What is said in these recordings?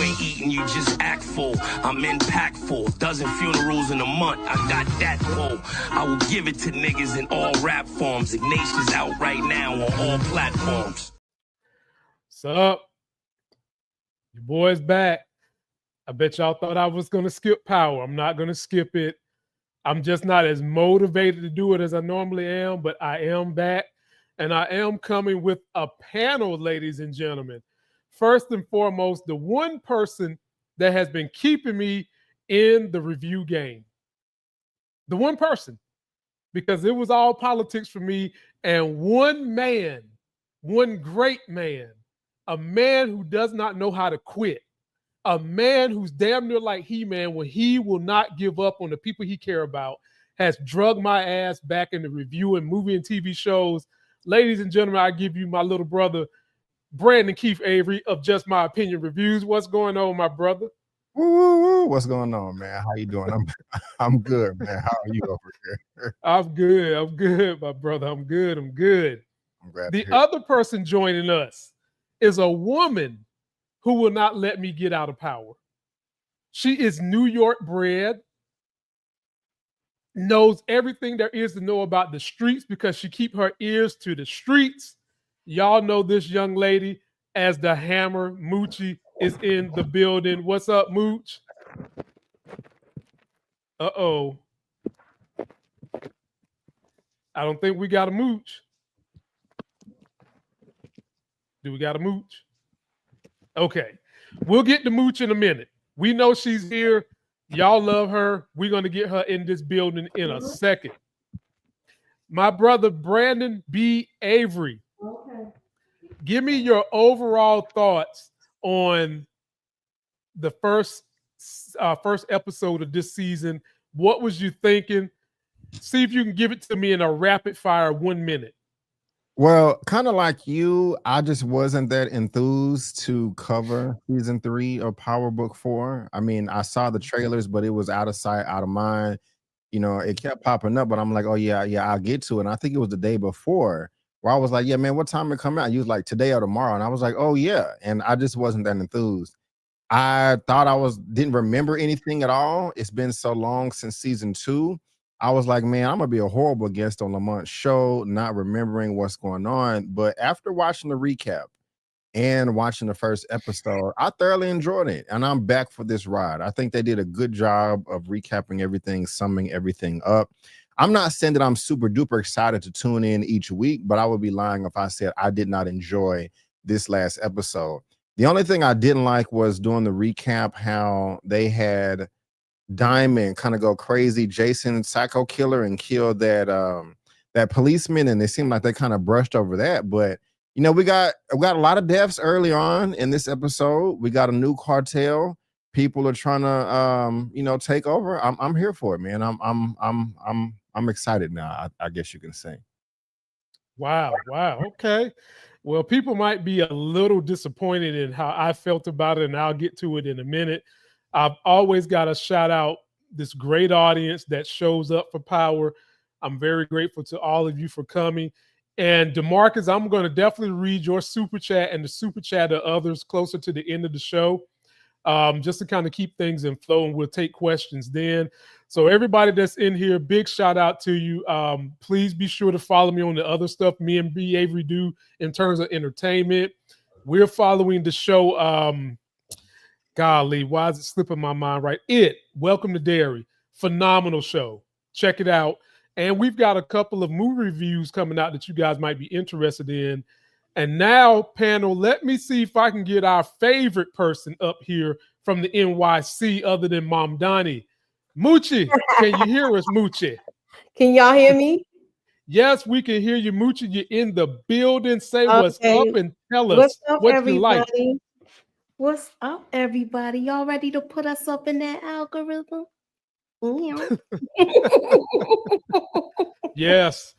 you ain't eating, you just act full. I'm impactful, dozen funerals in a month. I got that pull. I will give it to niggas in all rap forms. Ignatius out right now on all platforms. What's up? Your boy's back. I bet y'all thought I was going to skip Power. I'm not going to skip it. I'm just not as motivated to do it as I normally am, but I am back. And I am coming with a panel, ladies and gentlemen. First and foremost, the one person that has been keeping me in the review game. The one person. Because it was all politics for me. And one man, one great man, a man who does not know how to quit, a man who's damn near like He-Man when he will not give up on the people he care about, has drugged my ass back into reviewing movie and TV shows. Ladies and gentlemen, I give you my little brother, Brandon Keith Avery of Just My Opinion Reviews. What's going on, my brother? Woo. What's going on, man? How you doing? I'm good, man. How are you over here? I'm good, my brother. I'm good. I'm glad The other person joining us is a woman who will not let me get out of Power. She is New York bred, knows everything there is to know about the streets because she keep her ears to the streets. Y'all know this young lady as the Hammer. Moochie is in the building. What's up, Mooch? Uh-oh. I don't think we got a Mooch. Do we got a Mooch? Okay. We'll get to Mooch in a minute. We know she's here. Y'all love her. We're going to get her in this building in a second. My brother, Brandon B. Avery. Okay. Give me your overall thoughts on the first episode of this season. What was you thinking? See if you can give it to me in a rapid fire 1 minute. Well, kind of like you, I just wasn't that enthused to cover season 3 of Power Book 4. I mean, I saw the trailers, but it was out of sight, out of mind. You know, it kept popping up, but I'm like, oh, yeah, I'll get to it. And I think it was the day before where I was like, yeah, man, what time it come out? You was like, today or tomorrow. And I was like, oh, yeah. And I just wasn't that enthused. I thought didn't remember anything at all. It's been so long since season 2. I was like, man, I'm going to be a horrible guest on Lamont's show, not remembering what's going on. But after watching the recap and watching the first episode, I thoroughly enjoyed it. And I'm back for this ride. I think they did a good job of recapping everything, summing everything up. I'm not saying that I'm super duper excited to tune in each week, but I would be lying if I said I did not enjoy this last episode. The only thing I didn't like was during the recap how they had Diamond kind of go crazy, Jason psycho killer, and kill that policeman, and it seemed like they kind of brushed over that. But you know, we got a lot of deaths early on in this episode. We got a new cartel. People are trying to take over. I'm here for it, man. I'm excited now. I guess you can say. Wow. Okay. Well, people might be a little disappointed in how I felt about it, and I'll get to it in a minute. I've always got to shout out this great audience that shows up for Power. I'm very grateful to all of you for coming. And DeMarcus, I'm going to definitely read your super chat and the super chat of others closer to the end of the show, just to kind of keep things in flow, and we'll take questions then. So everybody that's in here, big shout out to you. Please be sure to follow me on the other stuff me and B. Avery do in terms of entertainment. We're following the show. Golly, why is it slipping my mind right? Welcome to Dairy. Phenomenal show. Check it out. And we've got a couple of movie reviews coming out that you guys might be interested in. And now, panel, let me see if I can get our favorite person up here from the NYC other than Mom Donnie. Moochie, can you hear us, Moochie? Can y'all hear me? Yes, we can hear you, Moochie. You're in the building. Say what's up and tell us what you like. What's up, everybody? Y'all ready to put us up in that algorithm? Yes.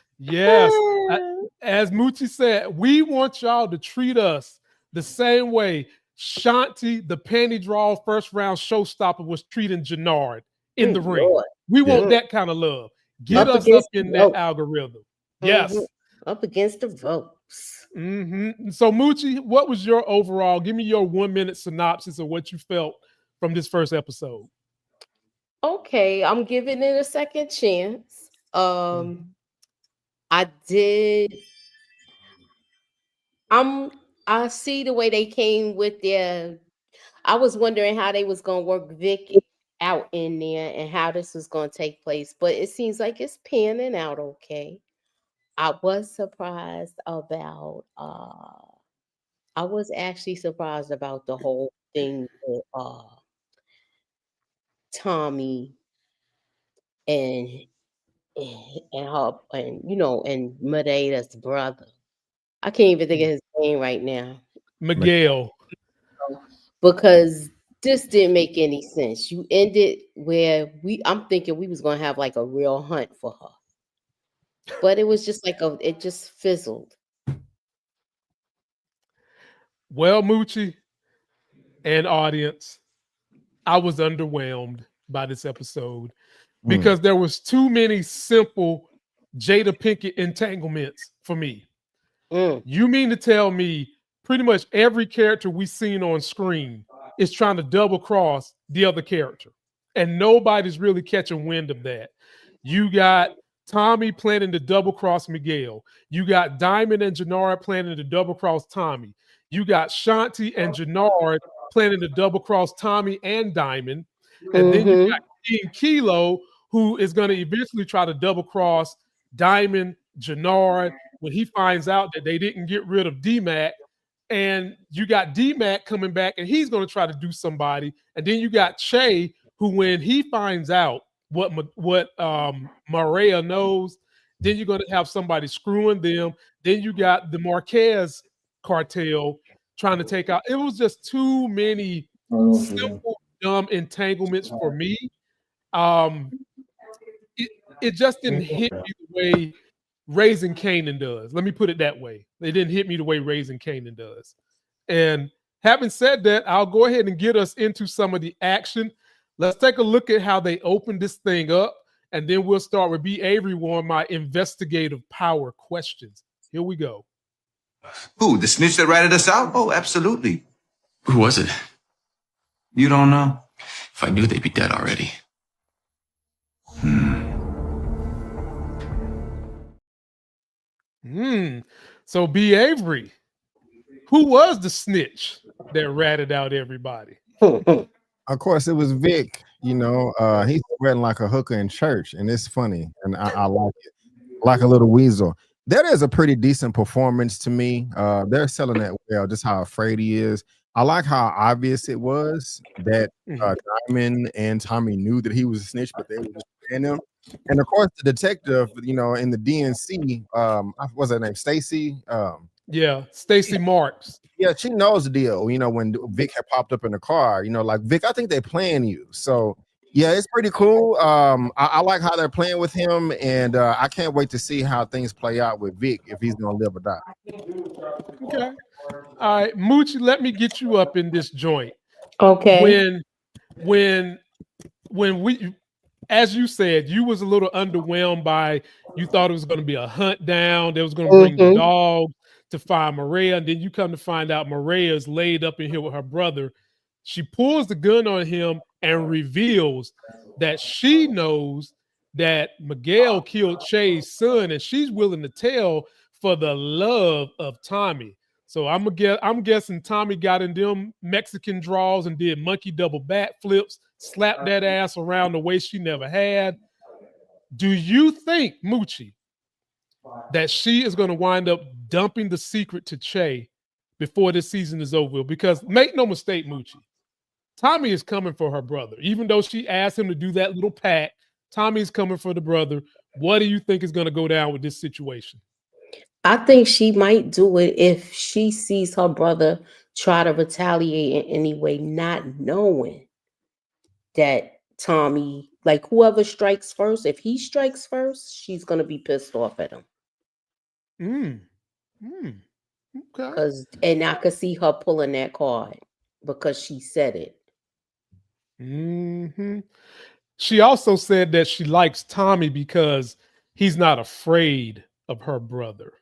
As Moochie said, we want y'all to treat us the same way Shanti, the panty draw first round showstopper, was treating Jannard in the ring. Lord. We want that kind of love. Get us up in that algorithm. Yes. Up against the ropes. So Moochie, what was your overall? Give me your 1 minute synopsis of what you felt from this first episode. Okay, I'm giving it a second chance. I did. I see the way they came with their. I was wondering how they was gonna work Vicky out in there and how this was gonna take place, but it seems like it's panning out okay. I was surprised about. I was actually surprised about the whole thing with Tommy and and her and Madeira's brother. I can't even think of his name right now Miguel. because this didn't make any sense. You ended where I'm thinking we was gonna have like a real hunt for her, but it was just it just fizzled. Well, Moochie and audience, I was underwhelmed by this episode because there was too many simple Jada Pinkett entanglements for me. You mean to tell me pretty much every character we seen on screen is trying to double cross the other character, and nobody's really catching wind of that. You got Tommy planning to double cross Miguel. You got Diamond and Jannard planning to double cross Tommy. You got Shanti and Jannard planning to double cross Tommy and Diamond. And then you got King Kilo, who is going to eventually try to double cross Diamond, Jannard, when he finds out that they didn't get rid of D-Mac. And you got D-Mac coming back, and he's going to try to do somebody. And then you got Che, who when he finds out what Maria knows, then you're going to have somebody screwing them. Then you got the Marquez cartel trying to take out. It was just too many simple, dumb entanglements for me. It just didn't hit me the way Raising Kanan does. Let me put it that way. It didn't hit me the way Raising Kanan does. And having said that, I'll go ahead and get us into some of the action. Let's take a look at how they opened this thing up, and then we'll start with B. Avery on my investigative power questions. Here we go. Who, the snitch that ratted us out? Oh, absolutely. Who was it? You don't know? If I knew, they'd be dead already. So B. Avery, who was the snitch that ratted out everybody? Of course, it was Vic. You know, he's sweating like a hooker in church, and it's funny, and I like it, like a little weasel. That is a pretty decent performance to me. They're selling that well, just how afraid he is. I like how obvious it was that Diamond and Tommy knew that he was a snitch, but they were just paying him. And of course, the detective, you know, in the DNC, what's her name, Stacy? Yeah, Stacy Marks. Yeah, she knows the deal. You know, when Vic had popped up in the car, you know, like, Vic, I think they're playing you. So yeah, it's pretty cool. I like how they're playing with him, and I can't wait to see how things play out with Vic, if he's gonna live or die. Okay. All right, Moochie, let me get you up in this joint. Okay. When we, as you said, you was a little underwhelmed by, you thought it was going to be a hunt down. They was going to bring the dog to find Maria, and then you come to find out Maria's laid up in here with her brother. She pulls the gun on him and reveals that she knows that Miguel killed Che's son, and she's willing to tell for the love of Tommy. So I'm guessing Tommy got in them Mexican draws and did monkey double back flips, slapped that ass around the way she never had. Do you think, Moochie, that she is going to wind up dumping the secret to Che before this season is over? Because make no mistake, Moochie, Tommy is coming for her brother. Even though she asked him to do that little pact, Tommy is coming for the brother. What do you think is going to go down with this situation? I think she might do it if she sees her brother try to retaliate in any way, not knowing that Tommy, like whoever strikes first, if he strikes first, she's going to be pissed off at him. Okay. And I could see her pulling that card because she said it. She also said that she likes Tommy because he's not afraid of her brother.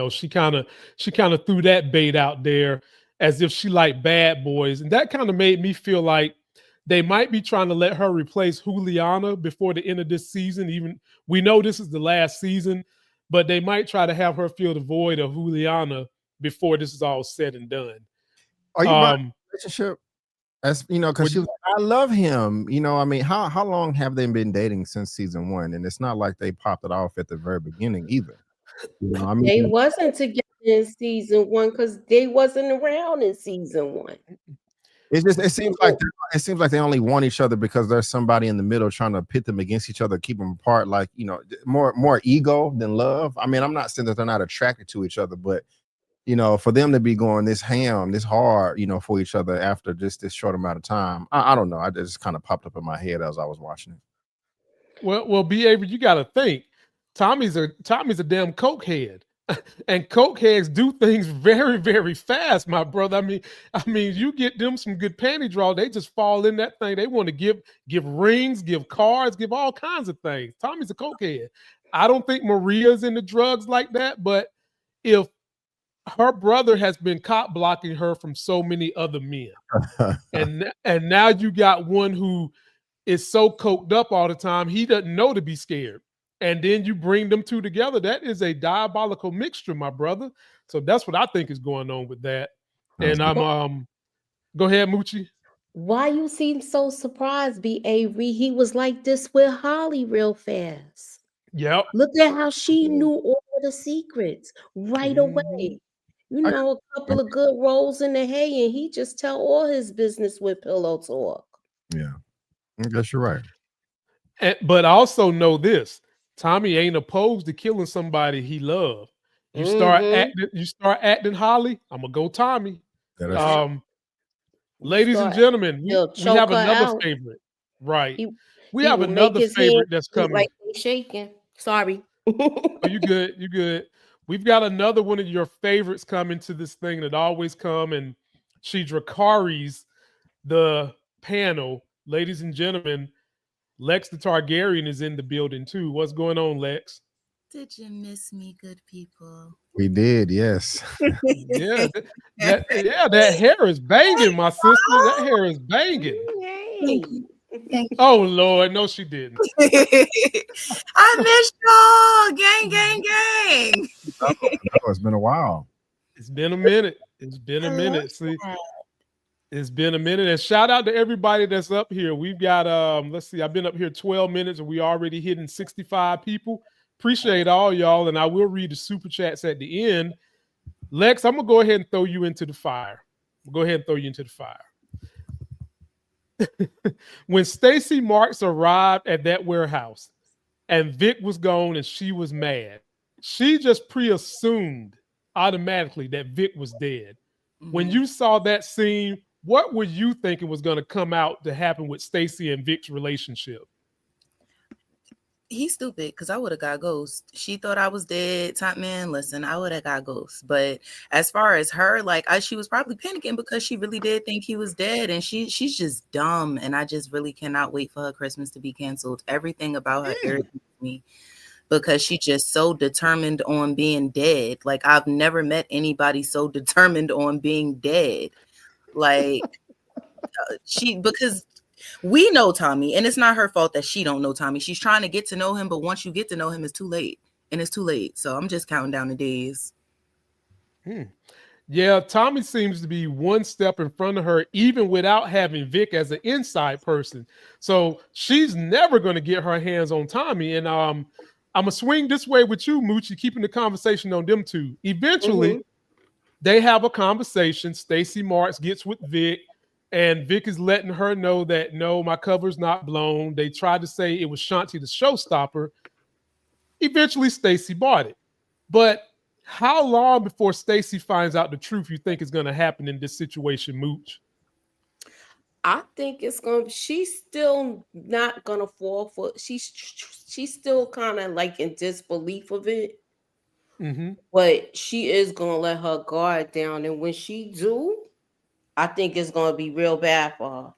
She kind of threw that bait out there as if she liked bad boys, and that kind of made me feel like they might be trying to let her replace Juliana before the end of this season. Even we know this is the last season, but they might try to have her fill the void of Juliana before this is all said and done. Are you buying a relationship? As because she was like, I love him. I mean, how long have they been dating since season 1? And it's not like they popped it off at the very beginning either. I mean, They wasn't together in season 1 because they wasn't around in season 1. it seems like they only want each other because there's somebody in the middle trying to pit them against each other, keep them apart. Like more ego than love. I mean, I'm not saying that they're not attracted to each other, but for them to be going this hard, for each other after just this short amount of time, I don't know. I just kind of popped up in my head as I was watching it. Well, B. Avery, you got to think Tommy's a damn cokehead. And cokeheads do things very, very fast, my brother. I mean, you get them some good panty draw, they just fall in that thing. They want to give rings, give cards, give all kinds of things. Tommy's a cokehead. I don't think Maria's into drugs like that, but if her brother has been cop blocking her from so many other men, and now you got one who is so coked up all the time, he doesn't know to be scared. And then you bring them two together. That is a diabolical mixture, my brother. So that's what I think is going on with that. And I'm go ahead, Moochie. Why you seem so surprised, B. Avery? He was like this with Holly real fast. Yep. Look at how she knew all the secrets right away. A couple of good rolls in the hay, and he just tell all his business with pillow talk. Yeah, I guess you're right. But I also know this. Tommy ain't opposed to killing somebody he loved. You start acting Holly, I'm gonna go Tommy. Ladies and gentlemen, we have another favorite. Right. We have another favorite that's coming. Like shaking. Sorry. Oh, you good. You good. We've got another one of your favorites coming to this thing that always come, and she Dracarys the panel. Ladies and gentlemen, Lex the Targaryen is in the building too. What's going on, Lex? Did you miss me, good people? We did, yes. Yeah, that hair is banging, my sister. That hair is banging. Thank you. Oh Lord, no, she didn't. I missed y'all. Gang, gang, gang. It's been a while. It's been a minute. See, it's been a minute. And shout out to everybody that's up here. We've got let's see, I've been up here 12 minutes and we already hitting 65 people. Appreciate all y'all, and I will read the super chats at the end. Lex, I'm gonna go ahead and throw you into the fire. When Stacey Marks arrived at that warehouse and Vic was gone and she was mad, she just pre-assumed automatically that Vic was dead. Mm-hmm. When you saw that scene, what were you thinking was going to come out to happen with Stacey and Vic's relationship? He's stupid because I would have got Ghost. She thought I was dead. Top man, listen, I would have got Ghost. But as far as her, she was probably panicking because she really did think he was dead, and she's just dumb. And I just really cannot wait for her Christmas to be canceled. Everything about her irritates me because she's just so determined on being dead. Like, I've never met anybody so determined on being dead. Like because we know Tommy, and it's not her fault that she don't know Tommy. She's trying to get to know him, but once you get to know him, it's too late. And it's too late. So I'm just counting down the days. Yeah, Tommy seems to be one step in front of her, even without having Vic as an inside person. So she's never going to get her hands on Tommy. And I'm going to swing this way with you, Moochie, keeping the conversation on them two. Eventually, they have a conversation. Stacey Marks gets with Vic. And Vic is letting her know that, no, my cover's not blown. They tried to say it was Shanti the showstopper. Eventually, Stacey bought it. But how long before Stacey finds out the truth you think is going to happen in this situation, Mooch? I think she's still not going to fall for it. She's still kind of like in disbelief of it. Mm-hmm. But she is going to let her guard down. And when she do, I think it's going to be real bad for her.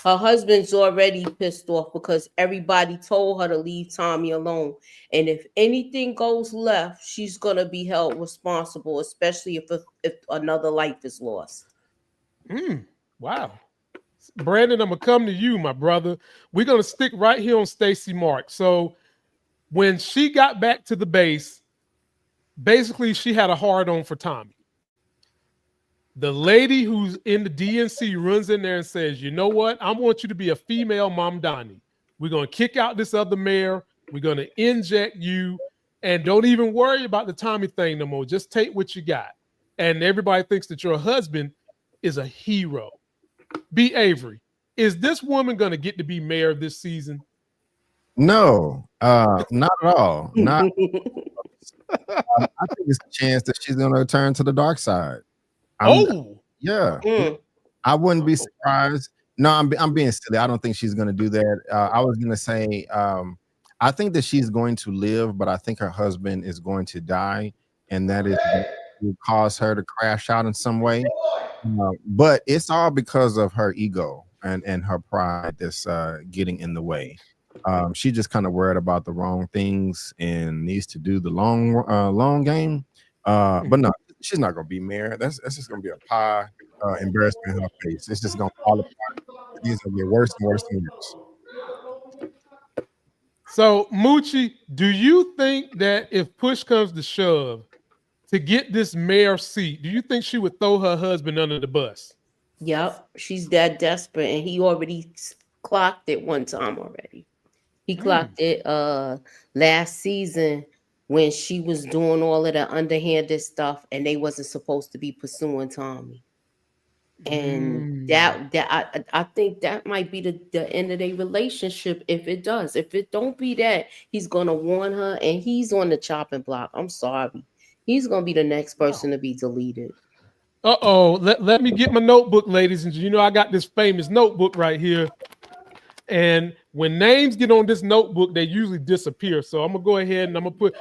Her husband's already pissed off because everybody told her to leave Tommy alone. And if anything goes left, she's gonna be held responsible, especially if another life is lost. Wow. Brandon, I'm gonna come to you, my brother. We're gonna stick right here on Stacey Mark. So when she got back to the base, basically she had a hard on for Tommy. The lady who's in the DNC runs in there and says, you know what? I want you to be a female Mom Donnie. We're going to kick out this other mayor. We're going to inject you. And don't even worry about the Tommy thing no more. Just take what you got. And everybody thinks that your husband is a hero. B. Avery, is this woman going to get to be mayor this season? No, not at all. Not. I think it's a chance that she's going to turn to the dark side. Yeah. I wouldn't be surprised. No, I'm being silly. I don't think she's going to do that. I was going to say, I think that she's going to live, but I think her husband is going to die, and that is will cause her to crash out in some way. But it's all because of her ego and her pride that's getting in the way. She just kind of worried about the wrong things and needs to do the long game. But no, she's not gonna be mayor. That's just gonna be a pie embarrassment in her face. It's just gonna fall apart. These gonna get worse and worse and worse. So, Moochie, do you think that if push comes to shove to get this mayor seat, do you think she would throw her husband under the bus? Yep, she's that desperate, and he already clocked it one time already. He clocked it last season when she was doing all of the underhanded stuff, and they wasn't supposed to be pursuing Tommy. And that I think that might be the end of their relationship if it does. If it don't be that, he's gonna warn her, and he's on the chopping block. I'm sorry, he's gonna be the next person to be deleted. Let me get my notebook, ladies, and you know I got this famous notebook right here. And when names get on this notebook, they usually disappear. So I'm gonna go ahead and I'm gonna put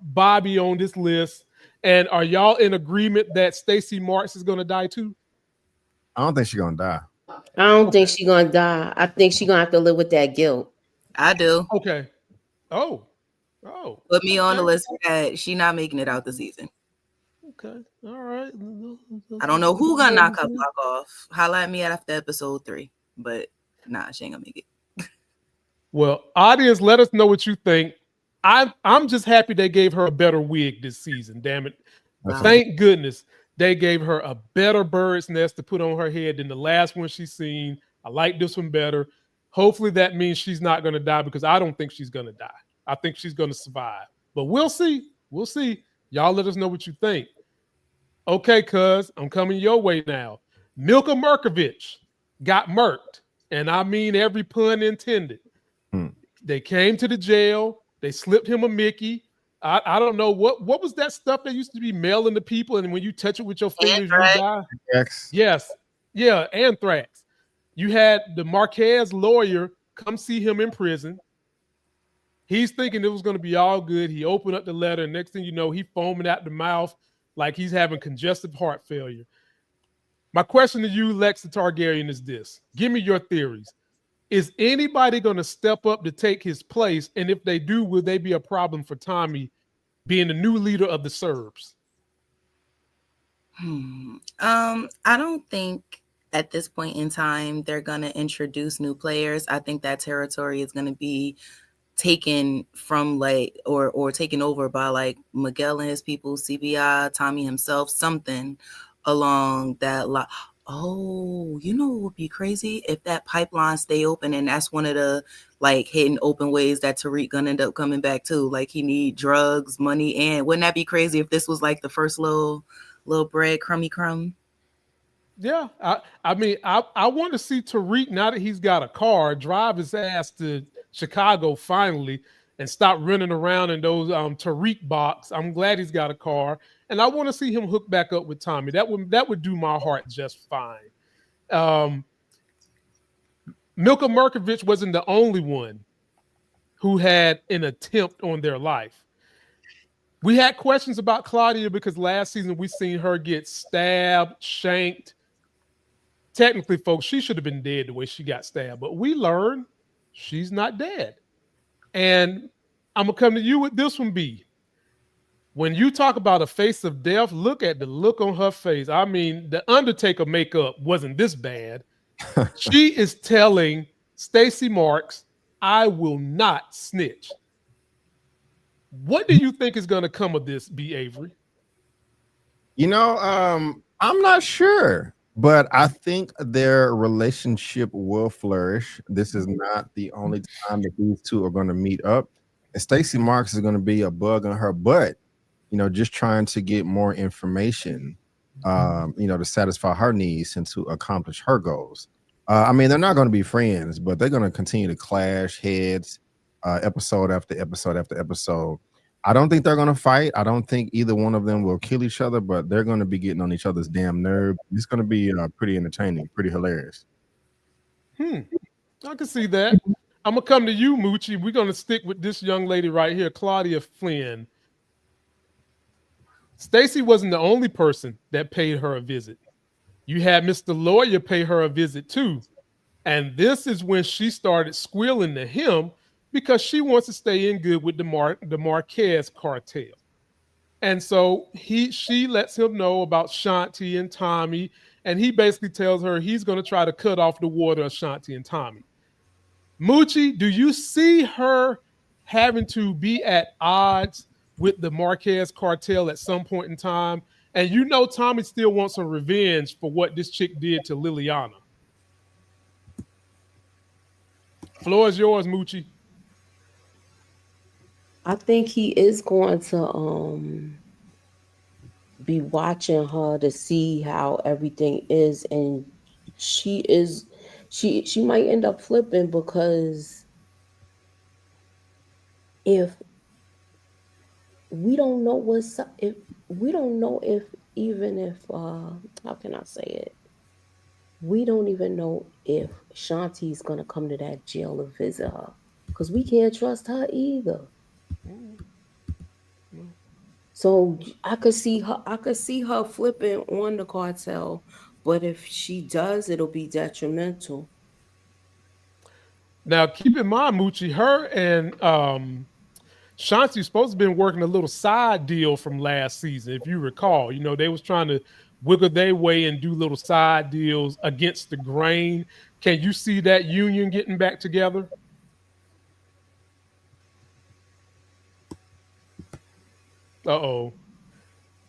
Bobby on this list. And are y'all in agreement that Stacey Marks is gonna die too? I don't think she's gonna die. I don't think she's gonna die. I think she's gonna have to live with that guilt. I do. Okay. Put me on the list for that. She not making it out the season. Okay. All right. I don't know who gonna knock her block off. Holla at me after episode 3. But nah, she ain't gonna make it. Well, audience, let us know what you think. I'm just happy they gave her a better wig this season. Damn it. Wow. Thank goodness they gave her a better bird's nest to put on her head than the last one she's seen. I like this one better. Hopefully that means she's not going to die, because I don't think she's going to die. I think she's going to survive. But we'll see. We'll see. Y'all let us know what you think. Okay, cuz, I'm coming your way now. Milka Merkovich got murked. And I mean every pun intended. They came to the jail. They slipped him a Mickey. I don't know what was that stuff that used to be mailing to people, and when you touch it with your fingers, you die. Yes, yeah, anthrax. You had the Marquez lawyer come see him in prison. He's thinking it was going to be all good. He opened up the letter, and next thing you know, he foaming out the mouth like he's having congestive heart failure. My question to you, Lex the Targaryen, is this. Give me your theories. Is anybody going to step up to take his place? And if they do, will they be a problem for Tommy being the new leader of the Serbs? I don't think at this point in time they're going to introduce new players. I think that territory is going to be taken from or taken over by Miguel and his people, CBI, Tommy himself, something along that line. Oh, you know what would be crazy? If that pipeline stay open, and that's one of the hidden open ways that Tariq gonna end up coming back too. He need drugs, money, and wouldn't that be crazy if this was the first little bread crumb? Yeah, I mean, I want to see Tariq, now that he's got a car, drive his ass to Chicago finally and stop running around in those Tariq box. I'm glad he's got a car. And I want to see him hook back up with Tommy. That would do my heart just fine. Milka Merkovich wasn't the only one who had an attempt on their life. We had questions about Claudia because last season we seen her get stabbed, shanked. technically, folks, she should have been dead the way she got stabbed. But we learned she's not dead. And I'm gonna come to you with this one, B. When you talk about a face of death, look at the look on her face. I mean, the Undertaker makeup wasn't this bad. She is telling Stacey Marks, I will not snitch. What do you think is going to come of this, B. Avery? You know, I'm not sure, but I think their relationship will flourish. This is not the only time that these two are going to meet up. And Stacey Marks is going to be a bug on her butt, you know, just trying to get more information, you know, to satisfy her needs and to accomplish her goals. I mean, they're not going to be friends, but they're going to continue to clash heads episode after episode after episode. I don't think they're going to fight. I don't think either one of them will kill each other, but they're going to be getting on each other's damn nerve. It's going to be pretty entertaining, pretty hilarious. I can see that. I'm going to come to you, Moochie. We're going to stick with this young lady right here, Claudia Flynn. Stacey wasn't the only person that paid her a visit. You had Mr. Lawyer pay her a visit too. And this is when she started squealing to him because she wants to stay in good with the Marquez cartel. And so she lets him know about Shanti and Tommy, and he basically tells her he's going to try to cut off the water of Shanti and Tommy. Moochie, do you see her having to be at odds with the Marquez cartel at some point in time? And you know Tommy still wants some revenge for what this chick did to Liliana. Floor is yours, Moochie. I think he is going to be watching her to see how everything is, and she might end up flipping, because if we don't know how can I say it? We don't even know if Shanti's gonna come to that jail and visit her, because we can't trust her either. So I could see her flipping on the cartel, but if she does, it'll be detrimental. Now, keep in mind, Moochie, her and Shanti's supposed to have been working a little side deal from last season, if you recall. You know, they was trying to wiggle their way and do little side deals against the grain. Can you see that union getting back together? Uh-oh.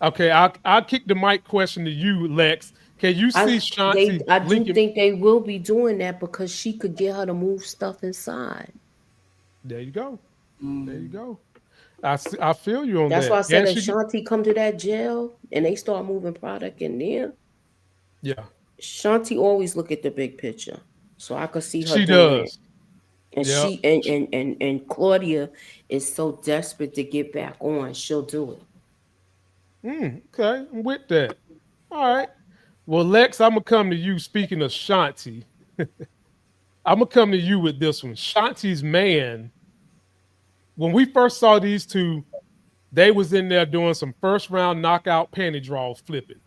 Okay, I'll kick the mic question to you, Lex. Can you see Shanti? I do think they will be doing that, because she could get her to move stuff inside. There you go. There you go. I feel you on that. That's why I said if Shanti come to that jail and they start moving product in there. Yeah. Shanti always look at the big picture. So I could see her She doing does. It. And yep. and Claudia is so desperate to get back on, she'll do it. Okay, I'm with that. All right. Well, Lex, I'm gonna come to you. Speaking of Shanti, I'm gonna come to you with this one. Shanti's man. When we first saw these two, they was in there doing some first round knockout panty draws flipping.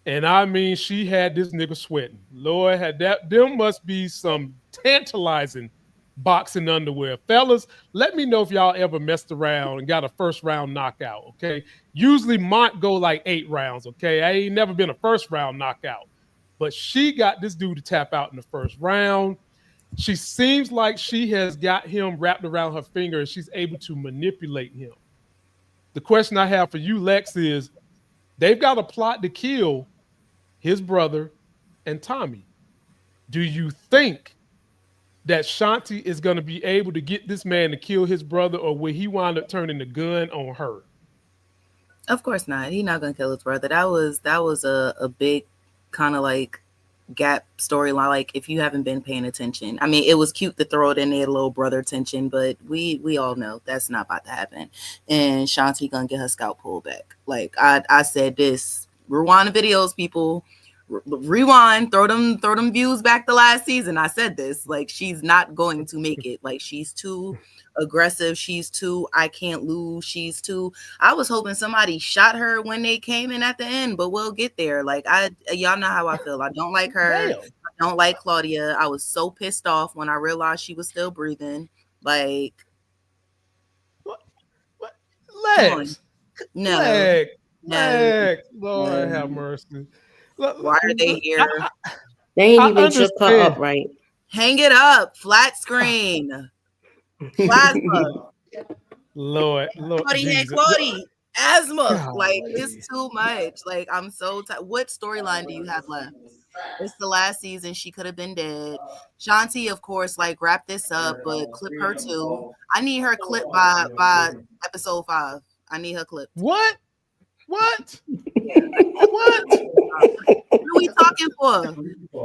And I mean, she had this nigga sweating. Lord, there must be some tantalizing boxing underwear. Fellas, let me know if y'all ever messed around and got a first round knockout, okay? Usually Mont go like 8 rounds, okay? I ain't never been a first round knockout. But she got this dude to tap out in the first round. She seems like she has got him wrapped around her finger and she's able to manipulate him. The question I have for you, Lex, is they've got a plot to kill his brother and Tommy. Do you think that Shanti is going to be able to get this man to kill his brother, or will he wind up turning the gun on her? Of course not. He's not going to kill his brother. That was a big kind of like gap storyline. Like, if you haven't been paying attention, I mean, it was cute to throw it in there, little brother tension, but we all know that's not about to happen. And Shanti gonna get her scalp pulled back. Like I said this. Rewind the videos, people. Rewind, throw them views back to last season. I said this. Like, she's not going to make it. Like, she's too aggressive. She's too, I can't lose. She's too, I was hoping somebody shot her when they came in at the end, but we'll get there. Like, y'all know how I feel. I don't like her. Damn. I Don't like Claudia. I was so pissed off when I realized she was still breathing. Like, What? come on. Legs. No. Legs. Lord have mercy. Why are they here? They ain't even understand. shook her up right. Hang it up. Flat screen. Plasma. Lord Jesus. Claudia. Asthma. God. Like, it's too much. Like, I'm so tired. What storyline do you have left? It's the last season. She could have been dead. Shanti, of course, like, wrap this up, but clip her too. I need her clip by episode 5. I need her clip. What? What? What are we talking for?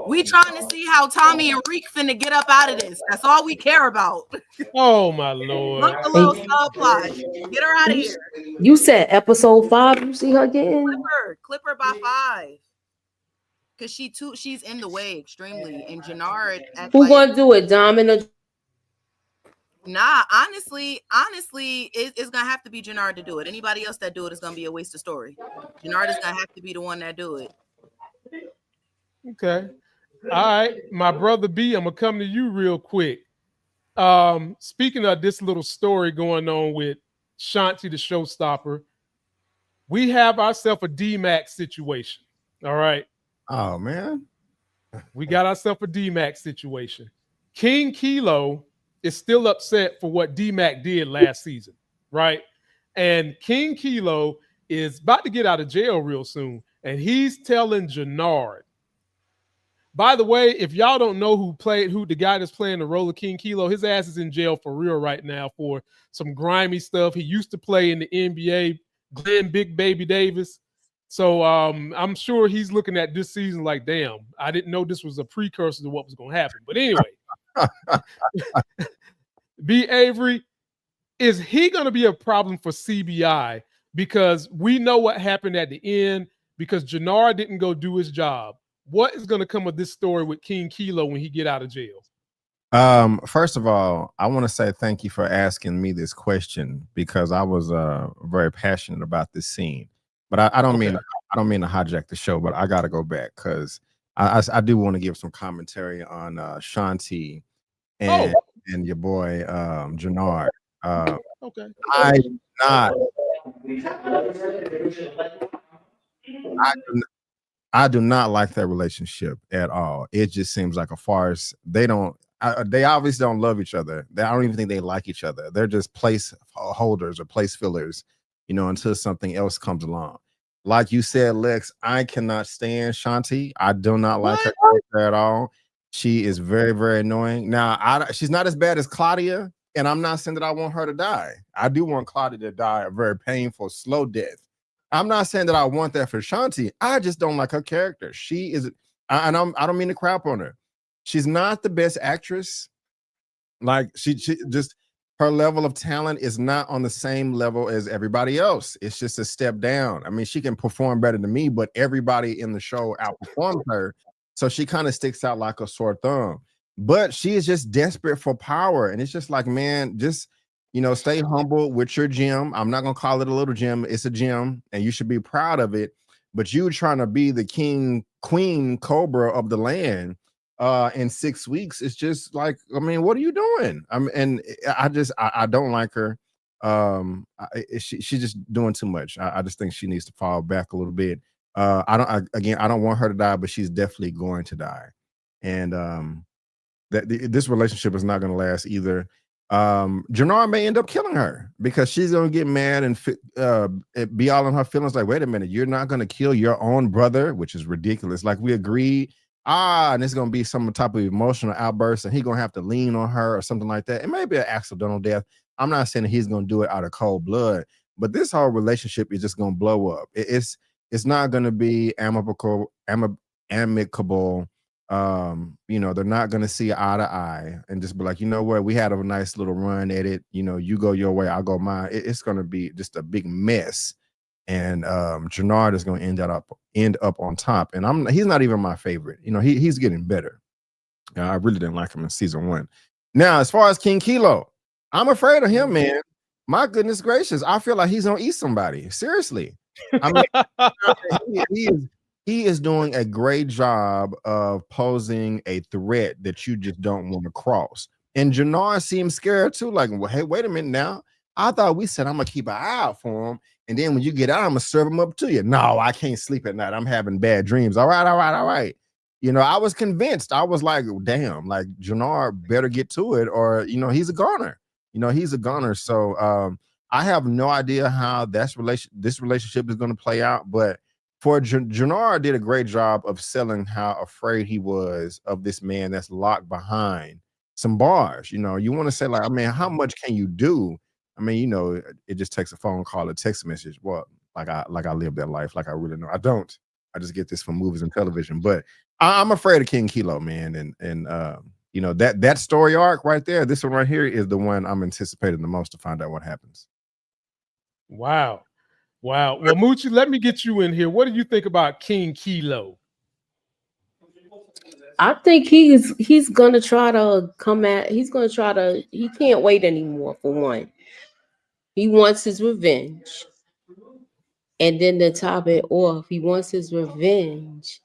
We trying to see how Tommy and Reek finna get up out of this. That's all we care about. Oh my Lord. Look, a little subplot. Get her out of here. You said episode 5. You see her getting Clip her by 5. Because she's in the way extremely. And Jannard, who gonna do it? Domino. Nah, honestly, it's gonna have to be Jannard to do it. Anybody else that do it is gonna be a waste of story. Jannard is gonna have to be the one that do it. Okay. All right, my brother B, I'm gonna come to you real quick. Speaking of this little story going on with Shanti the showstopper, we have ourselves a D-Max situation. All right. Oh man. We got ourselves a D-Max situation. King Kilo is still upset for what D-Mac did last season, right? And King Kilo is about to get out of jail real soon, and he's telling Jannard. By the way, if y'all don't know who the guy that's playing the role of King Kilo, his ass is in jail for real right now for some grimy stuff. He used to play in the NBA, Glenn Big Baby Davis. So I'm sure he's looking at this season like, damn, I didn't know this was a precursor to what was going to happen. But anyway, B. Avery, is he going to be a problem for CBI? Because we know what happened at the end because Jannard didn't go do his job. What is going to come of this story with King Kilo when he get out of jail? First of all, I want to say thank you for asking me this question because I was very passionate about this scene. But I don't mean to hijack the show, but I got to go back because I do want to give some commentary on Shanti and your boy Jannard. Okay. I do not like that relationship at all. It just seems like a farce. They obviously don't love each other. I don't even think they like each other. They're just place holders or place fillers, until something else comes along. Like you said, Lex, I cannot stand Shanti. I do not like her at all. She is very, very annoying. Now, she's not as bad as Claudia, and I'm not saying that I want her to die. I do want Claudia to die a very painful, slow death. I'm not saying that I want that for Shanti. I just don't like her character. She is, and I don't mean to crap on her. She's not the best actress. Like she just, her level of talent is not on the same level as everybody else. It's just a step down. I mean, she can perform better than me, but everybody in the show outperforms her. So she kind of sticks out like a sore thumb. But she is just desperate for power. And it's just like, man, just, stay humble with your gym. I'm not going to call it a little gym. It's a gym and you should be proud of it. But you trying to be the queen cobra of the land in 6 weeks. It's just like, I mean, what are you doing? I don't like her. She's just doing too much. I just think she needs to fall back a little bit. I don't want her to die, but she's definitely going to die. And this relationship is not going to last either. Jannard may end up killing her because she's going to get mad and be all in her feelings like, wait a minute, you're not going to kill your own brother, which is ridiculous. Like we agreed. And it's going to be some type of emotional outburst and he's going to have to lean on her or something like that. It may be an accidental death. I'm not saying that he's going to do it out of cold blood, but this whole relationship is just going to blow up. It's not going to be amicable. They're not going to see eye to eye and just be like, you know what, we had a nice little run at it. You go your way, I'll go mine. It's going to be just a big mess. And Jannard is going to end up on top. And he's not even my favorite. He's getting better. I really didn't like him in season 1. Now, as far as King Kilo, I'm afraid of him, man. My goodness gracious, I feel like he's gonna eat somebody. Seriously, I mean, He is doing a great job of posing a threat that you just don't want to cross. And Jannar seems scared too. Like, well, hey, wait a minute now. I thought we said I'm gonna keep an eye out for him, and then when you get out, I'm gonna serve him up to you. No, I can't sleep at night. I'm having bad dreams. All right, all right, all right. You know, I was convinced. I was like, damn, like Jannar better get to it, or he's a goner. He's a goner. So I have no idea how this relationship is gonna play out, but for Jannar did a great job of selling how afraid he was of this man that's locked behind some bars. You want to say, like, I mean, how much can you do? I mean, it just takes a phone call, a text message. Well, like I live that life, like I really know. I don't. I just get this from movies and television. But I'm afraid of King Kilo, man. And that story arc right there, this one right here is the one I'm anticipating the most to find out what happens. Wow. Well, Moochie, let me get you in here. What do you think about King Kilo? I think he's gonna try to he can't wait anymore, for one. He wants his revenge. And then to top it off, he wants his revenge.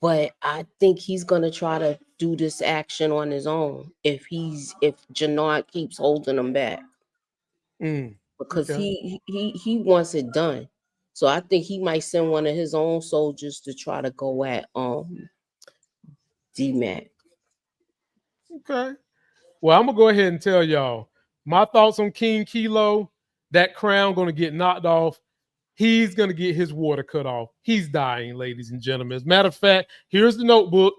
But I think he's gonna try to do this action on his own if Jannar keeps holding him back. Because okay. he wants it done. So I think he might send one of his own soldiers to try to go at D-Mac. Okay. Well, I'm gonna go ahead and tell y'all my thoughts on King Kilo. That crown gonna get knocked off. He's gonna get his water cut off. He's dying, ladies and gentlemen. As a matter of fact, here's the notebook.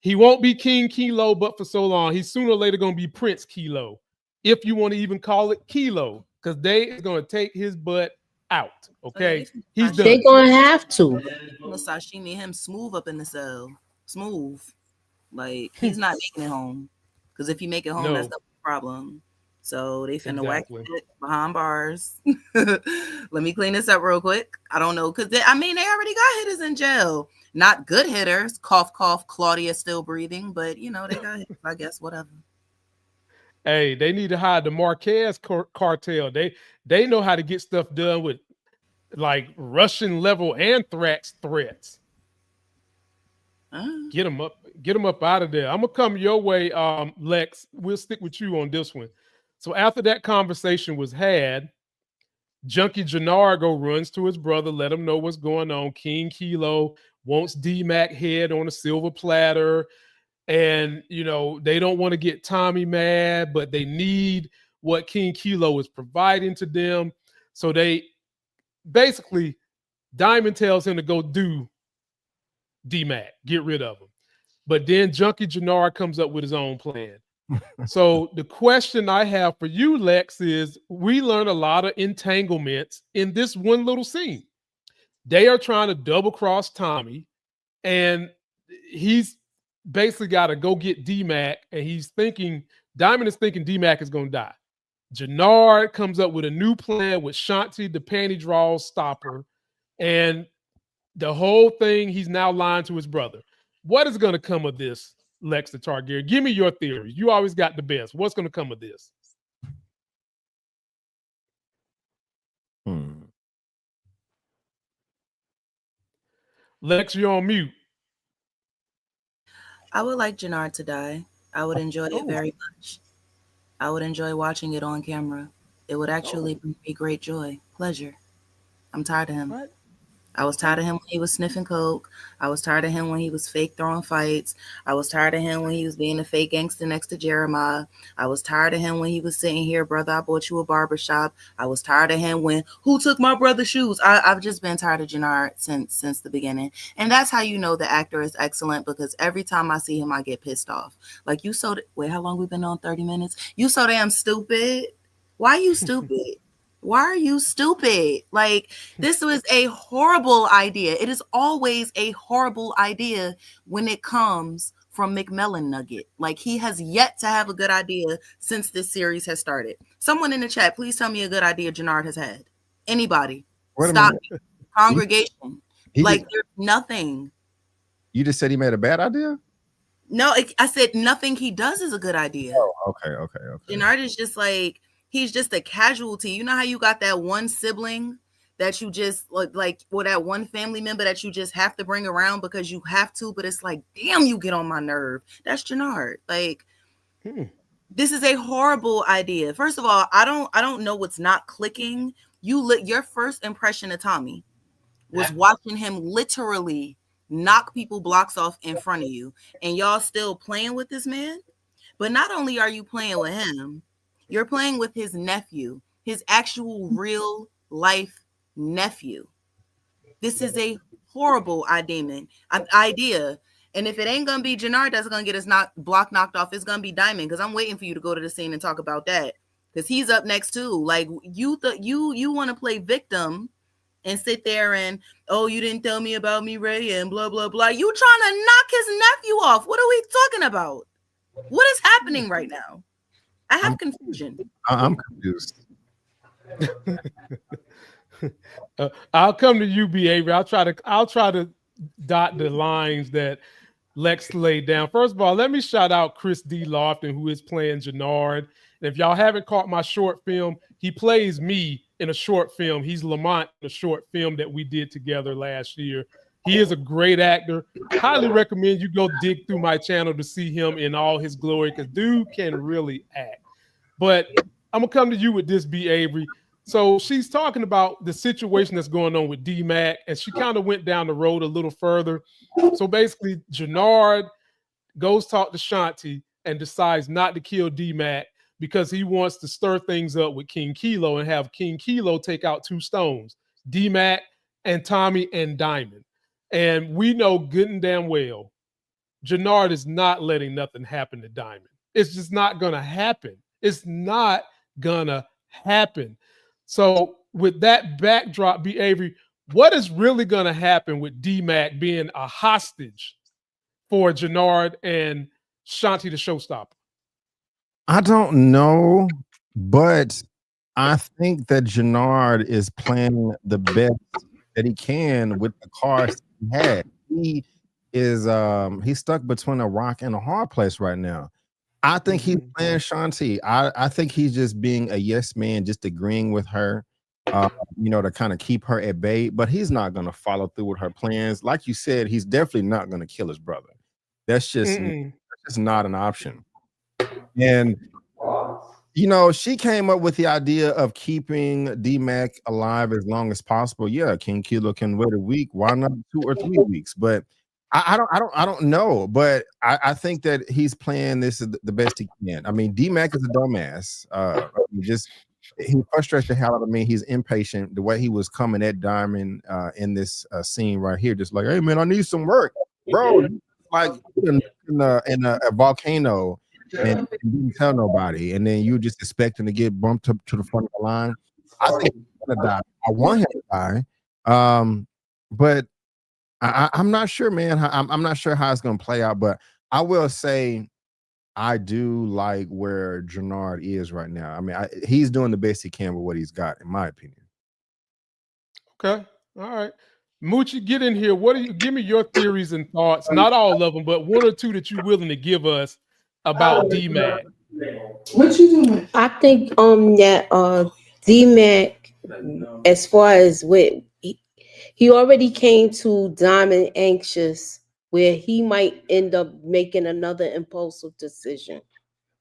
He won't be King Kilo, but for so long, he's sooner or later gonna be Prince Kilo, if you want to even call it Kilo, because they is gonna take his butt out. Okay, he's done. They're gonna have to. Sashimi him smooth up in the cell, smooth. Like he's not making it home, because if you make it home, that's the problem. So they finna whack it behind bars. Let me clean this up real quick. I don't know, because they already got hitters in jail. Not good hitters. Cough, cough. Claudia still breathing, but they got hitters, I guess, whatever. Hey, they need to hide the Marquez cartel. They know how to get stuff done with like Russian level anthrax threats. Get them up out of there. I'm gonna come your way, Lex. We'll stick with you on this one. So after that conversation was had, Junkie Gennaro runs to his brother, let him know what's going on. King Kilo wants D-Mac head on a silver platter. And, they don't want to get Tommy mad, but they need what King Kilo is providing to them. So they basically, Diamond tells him to go do D-Mac, get rid of him. But then Junkie Gennaro comes up with his own plan. So the question I have for you, Lex, is we learn a lot of entanglements in this one little scene. They are trying to double cross Tommy, and he's basically got to go get D-Mac, and Diamond is thinking D-Mac is going to die. Gennaro comes up with a new plan with Shanti, the panty draws stopper, and the whole thing, he's now lying to his brother. What is going to come of this, Lex the Targaryen? Give me your theory. You always got the best. What's going to come of this? Lex, you're on mute. I would like Jannar to die. I would enjoy it very much. I would enjoy watching it on camera. It would actually bring me great joy, pleasure. I'm tired of him. What? I was tired of him when he was sniffing coke. I was tired of him when he was fake throwing fights. I was tired of him when he was being a fake gangster next to Jeremiah. I was tired of him when he was sitting here, brother, I bought you a barbershop. I was tired of him when, who took my brother's shoes? I've just been tired of Jannar since the beginning. And that's how you know the actor is excellent, because every time I see him, I get pissed off. Like, wait, how long we been on? 30 minutes? You so damn stupid. Why are you stupid? Why are you stupid? Like, this was a horrible idea. It is always a horrible idea when it comes from McMillan Nugget. Like, he has yet to have a good idea since this series has started. Someone in the chat, please tell me a good idea Jannar has had. Anybody. Stop me. Congregation. There's nothing. You just said he made a bad idea? No, I said nothing he does is a good idea. Oh, okay. Jannar is just like, he's just a casualty. You know how you got that one sibling that you just like or that one family member that you just have to bring around because you have to, but it's like, damn, you get on my nerve. That's Jannard. Like, this is a horrible idea. First of all, I don't know what's not clicking. Your first impression of Tommy was watching him literally knock people blocks off in front of you, and y'all still playing with this man. But not only are you playing with him, you're playing with his nephew, his actual real life nephew. This is a horrible idea. And if it ain't gonna be Jannard that's gonna get his block knocked off, it's gonna be Diamond, because I'm waiting for you to go to the scene and talk about that, because he's up next too. Like, you want to play victim and sit there and, oh, you didn't tell me about me, Ray, and blah blah blah. You trying to knock his nephew off? What are we talking about? What is happening right now? I have confusion. I'm confused. I'll come to you, B. Avery. I'll try to dot the lines that Lex laid down. First of all, let me shout out Chris D. Lofton, who is playing Jannard. And if y'all haven't caught my short film, he plays me in a short film. He's Lamont in a short film that we did together last year. He is a great actor. Highly recommend you go dig through my channel to see him in all his glory, because dude can really act. But I'm going to come to you with this, B. Avery. So she's talking about the situation that's going on with D-Mac, and she kind of went down the road a little further. So basically, Jannard goes talk to Shanti and decides not to kill D-Mac because he wants to stir things up with King Kilo and have King Kilo take out 2 stones, D-Mac and Tommy and Diamond. And we know good and damn well Jannard is not letting nothing happen to Diamond. It's just not going to happen. It's not going to happen. So with that backdrop, B. Avery, what is really going to happen with D-Mac being a hostage for Jannard and Shanti the showstopper? I don't know, but I think that Jannard is playing the best that he can with the cards he had. He is he's stuck between a rock and a hard place right now. I think he's playing Shanti. I think he's just being a yes man, just agreeing with her, to kind of keep her at bay. But he's not going to follow through with her plans. Like you said, he's definitely not going to kill his brother. That's just not an option. And she came up with the idea of keeping D-Mac alive as long as possible. Yeah, King Kilo can wait a week. Why not 2 or 3 weeks? But I don't know. But I think that he's playing this the best he can. I mean, D-Mac is a dumbass. He frustrates the hell out of me. He's impatient. The way he was coming at Diamond in this scene right here, just like, hey man, I need some work, bro. Like in a volcano. And didn't tell nobody, and then you just expecting to get bumped up to the front of the line. I think he's gonna die. I want him to die, but I'm not sure, man. I'm not sure how it's gonna play out. But I will say, I do like where Jannard is right now. I mean, he's doing the best he can with what he's got, in my opinion. Okay, all right. Moochie, get in here. Give me your theories and thoughts? Not all of them, but 1 or 2 that you're willing to give us about D-Mac. What you doing? I think that D-Mac, as far as he already came to Diamond anxious, where he might end up making another impulsive decision,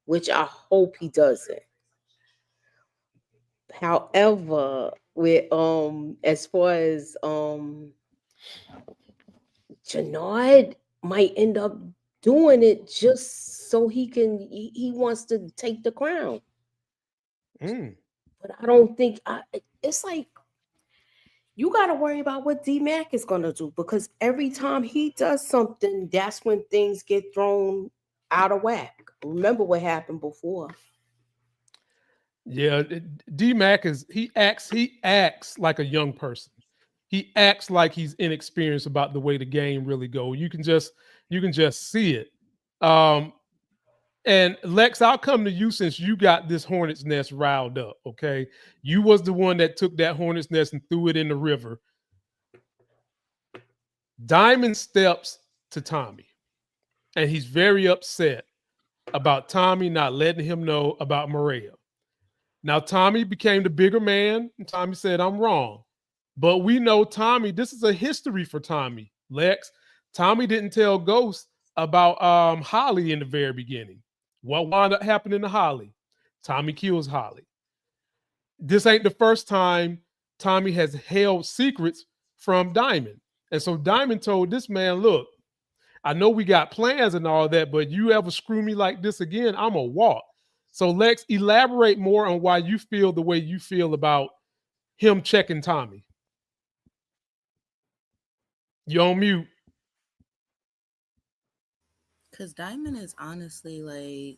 which I hope he doesn't. However, with as far as Jannard might end up doing it just so he wants to take the crown. But I don't think it's like you got to worry about what D-Mac is going to do, because every time he does something, that's when things get thrown out of whack. Remember what happened before. Yeah, D-Mac he acts like a young person. He acts like he's inexperienced about the way the game really goes. You can just see it. And Lex, I'll come to you since you got this hornet's nest riled up. Okay, you was the one that took that hornet's nest and threw it in the river. Diamond steps to Tommy, and he's very upset about Tommy not letting him know about Maria. Now, Tommy became the bigger man, and Tommy said, I'm wrong. But we know Tommy, this is a history for Tommy. Lex, Tommy didn't tell Ghost about Holly in the very beginning. What wound up happening to Holly? Tommy kills Holly. This ain't the first time Tommy has held secrets from Diamond. And so Diamond told this man, look, I know we got plans and all that, but you ever screw me like this again, I'm going to walk. So Lex, elaborate more on why you feel the way you feel about him checking Tommy. You're on mute. Because Diamond is honestly like,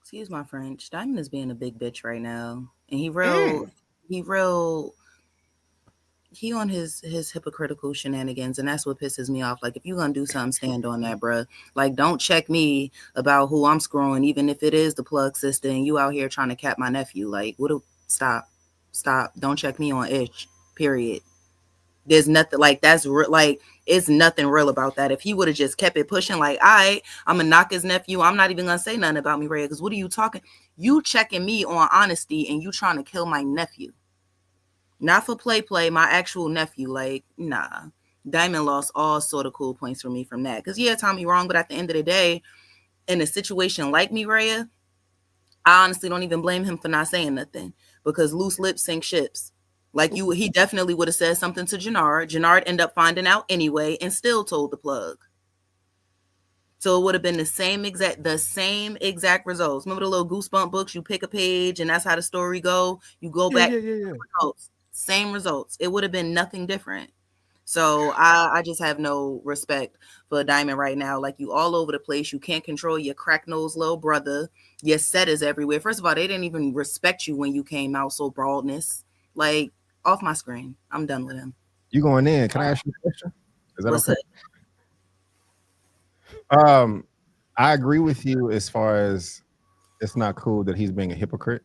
excuse my French, Diamond is being a big bitch right now. And he on his hypocritical shenanigans, and that's what pisses me off. Like, if you're gonna do something, stand on that, bruh. Like, don't check me about who I'm screwing, even if it is the plug sister and you out here trying to cap my nephew. Like, stop. Don't check me on Ish, period. There's nothing like that's like it's nothing real about that. If he would have just kept it pushing, like, all right, I'm gonna knock his nephew, I'm not even gonna say nothing about me, Rhea, because what are you talking? You checking me on honesty and you trying to kill my nephew. Not for play, my actual nephew. Like, nah. Diamond lost all sort of cool points for me from that. Because, yeah, Tommy wrong, but at the end of the day, in a situation like me, Rhea, I honestly don't even blame him for not saying nothing. Because loose lips sink ships. Like, he definitely would have said something to Jannard. Jannard ended up finding out anyway and still told the plug. So it would have been the same exact results. Remember the little goosebump books? You pick a page and that's how the story go. You go back. Yeah. Same results. It would have been nothing different. So I just have no respect for Diamond right now. Like, you all over the place. You can't control your crack-nosed little brother. Your set is everywhere. First of all, they didn't even respect you when you came out, so broadness. Like, off my screen. I'm done with him. You going in? Can I ask you a question? Is that What's okay? I agree with you as far as it's not cool that he's being a hypocrite.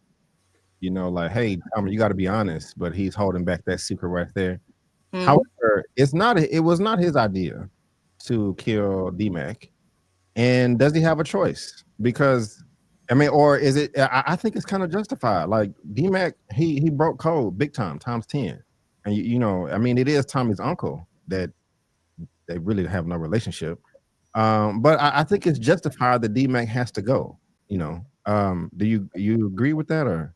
You know, like, hey, you got to be honest, but he's holding back that secret right there. Mm-hmm. However, it was not his idea to kill D-Mac. And does he have a choice? Because, I mean, or is it, I think it's kind of justified. Like, D-Mac, he broke code big time, times 10. And, you know, I mean, it is Tommy's uncle that they really have no relationship. But I think it's justified that D-Mac has to go, you know. Do you agree with that or?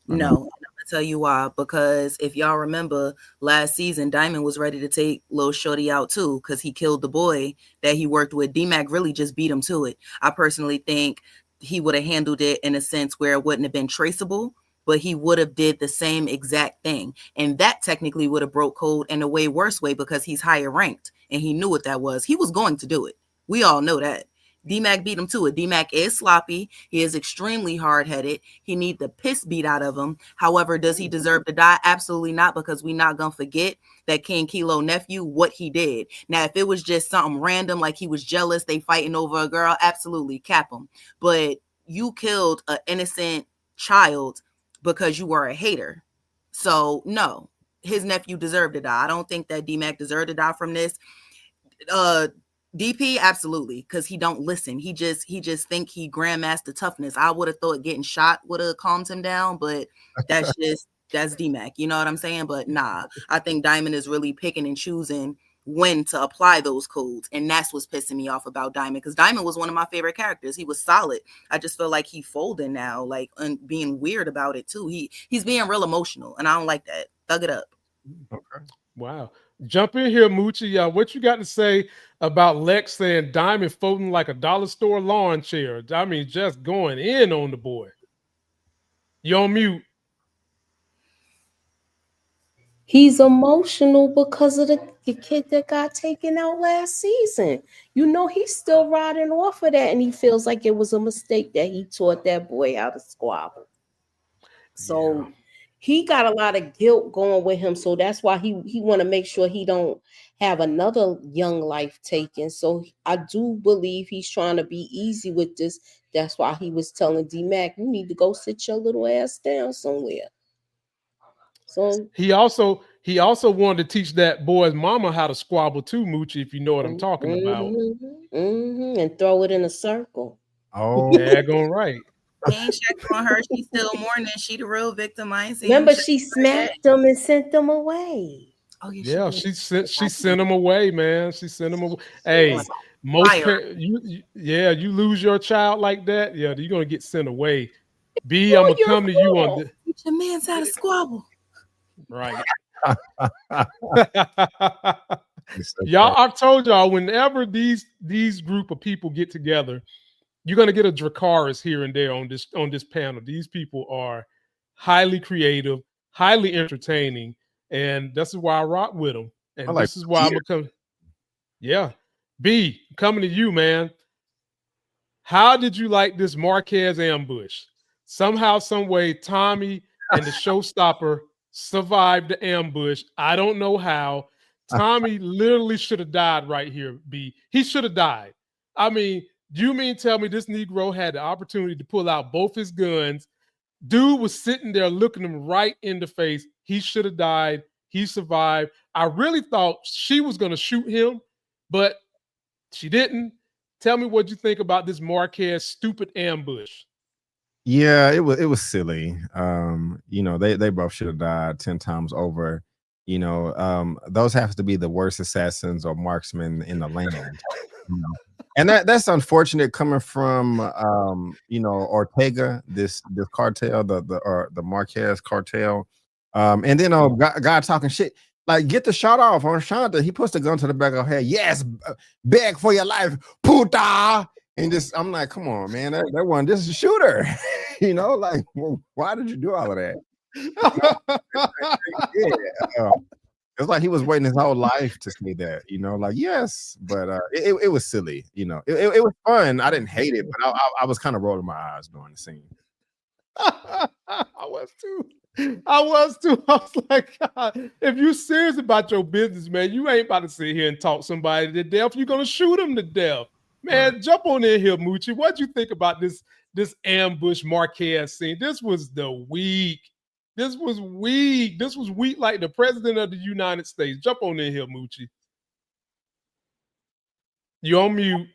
No, I'm gonna tell you why. Because if y'all remember last season, Diamond was ready to take Lil Shorty out too, because he killed the boy that he worked with. D-Mac really just beat him to it. I personally think he would have handled it in a sense where it wouldn't have been traceable, but he would have did the same exact thing. And that technically would have broke code in a way worse way because he's higher ranked and he knew what that was. He was going to do it. We all know that. D-Mac beat him to it. D-Mac is sloppy. He is extremely hard-headed. He need the piss beat out of him. However, does he deserve to die? Absolutely not, because we not going to forget that King Kilo nephew, what he did. Now, if it was just something random, like he was jealous, they fighting over a girl, absolutely, cap him. But you killed an innocent child because you were a hater. So, no, his nephew deserved to die. I don't think that D-Mac deserved to die from this. DP, absolutely, because he don't listen. He just think he grandmaster toughness. I would have thought getting shot would have calmed him down, but that's D-Mac. You know what I'm saying? But nah, I think Diamond is really picking and choosing when to apply those codes, and that's what's pissing me off about Diamond, because Diamond was one of my favorite characters. He was solid. I just feel like he folding now, like, and being weird about it too. He's being real emotional, and I don't like that. Thug it up. Okay. Wow. Jump in here, Moochie. What you got to say about Lex saying Diamond folding like a dollar store lawn chair? I mean, just going in on the boy. You on mute. He's emotional because of the kid that got taken out last season. You know, he's still riding off of that, and he feels like it was a mistake that he taught that boy how to squabble. So yeah. He got a lot of guilt going with him. So that's why he want to make sure he don't have another young life taken. So I do believe he's trying to be easy with this. That's why he was telling D-Mac, you need to go sit your little ass down somewhere. So he also wanted to teach that boy's mama how to squabble too, Moochie, if you know what I'm talking about. And throw it in a circle. Oh, daggone right. He ain't checked on her. She's still mourning. She the real victim. I ain't seen him Remember, check she on her yet. smacked them and sent them away. Oh yeah, Yeah, she she sent him away, man. She sent him away. Hey, was most fire. you lose your child like that, yeah, you're gonna get sent away. B, I'm Oh, gonna your come to you on fault. this. Teach a man's how to squabble. Right. It's so Y'all, funny. I've told y'all, whenever these group of people get together, you're gonna get a Dracarys here and there on this panel. These people are highly creative, highly entertaining, and this is why I rock with them. I And like this is why I'm gonna come. Yeah, B, coming to you, man. How did you like this Marquez ambush? Somehow, some way, Tommy and the showstopper survived the ambush. I don't know how. Tommy literally should have died right here, B. He should have died. I mean, you mean tell me this Negro had the opportunity to pull out both his guns? Dude was sitting there looking him right in the face. He should have died. He survived. I really thought she was going to shoot him, but she didn't. Tell me what you think about this Marquez stupid ambush. Yeah, it was silly. They both should have died 10 times over. Those have to be the worst assassins or marksmen in the land. And that's unfortunate coming from Ortega, this cartel, the Marquez cartel. And then guy talking shit. Like, get the shot off on Shonda. He puts the gun to the back of her head. Yes, beg for your life, puta. And just, I'm like, come on, man. That one, this is a shooter. Like, well, why did you do all of that? Yeah. It's like he was waiting his whole life to say that, like, yes, but it was silly, it was fun. I didn't hate it, but I was kind of rolling my eyes during the scene. I was too. I was like, God, if you serious about your business, man, you ain't about to sit here and talk somebody to death. You're gonna shoot him to death, man. Right. Jump on in here, Moochie. What'd you think about this ambush Marquez scene? This was weak. This was weak. This was weak like the president of the United States. Jump on in here, Moochie. You on mute.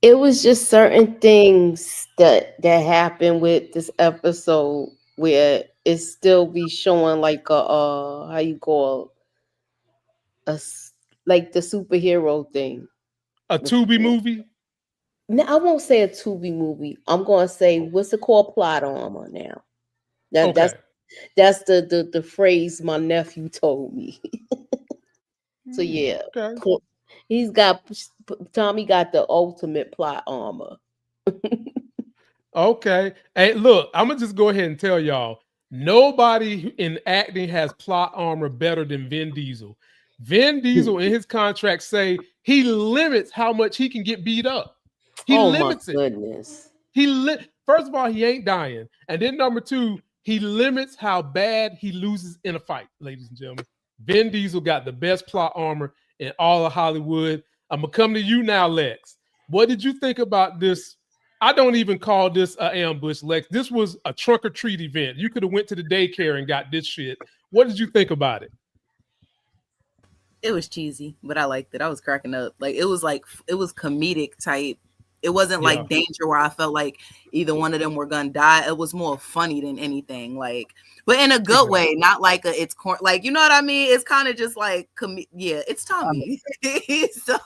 It was just certain things that happened with this episode where it still be showing like a how you call like the superhero thing. A Tubi movie? No, I won't say a Tubi movie. I'm gonna say what's it called? Plot armor now. Okay. That's the phrase my nephew told me. So yeah. Okay. Tommy got the ultimate plot armor. Okay. Hey, look, I'm gonna just go ahead and tell y'all, nobody in acting has plot armor better than Vin Diesel. Vin Diesel in his contract say he limits how much he can get beat up. He limits it. Goodness. First of all, he ain't dying. And then number two, he limits how bad he loses in a fight, ladies and gentlemen. Vin Diesel got the best plot armor in all of Hollywood. I'm gonna come to you now, Lex. What did you think about this? I don't even call this an ambush, Lex. This was a trunk or treat event. You could have went to the daycare and got this shit. What did you think about it? It was cheesy, but I liked it. I was cracking up. Like it was comedic type. It wasn't like danger where I felt like either one of them were gonna die. It was more funny than anything. Like, but in a good way, not like like, you know what I mean? It's kind of just like, it's Tommy. So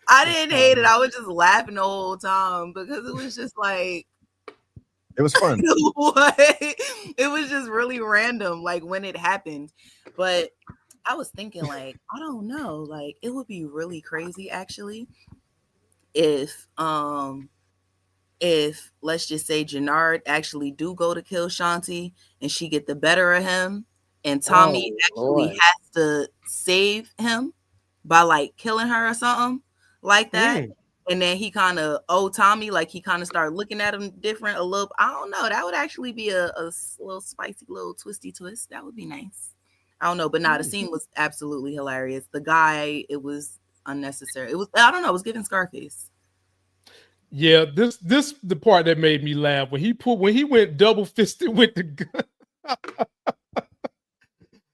I didn't hate it. I was just laughing the whole time because it was just like, it was fun. It was just really random, like when it happened. But I was thinking, like, I don't know, like it would be really crazy actually if let's just say Jannard actually do go to kill Shanti and she get the better of him and Tommy has to save him by like killing her or something like that. And then he kind of Tommy, like he kind of started looking at him different a little. I don't know. That would actually be a little spicy, little twisty twist. That would be nice. I don't know, but the scene was absolutely hilarious. The guy, it was unnecessary. It was, I don't know, it was giving Scarface. Yeah, this the part that made me laugh when he went double fisted with the gun.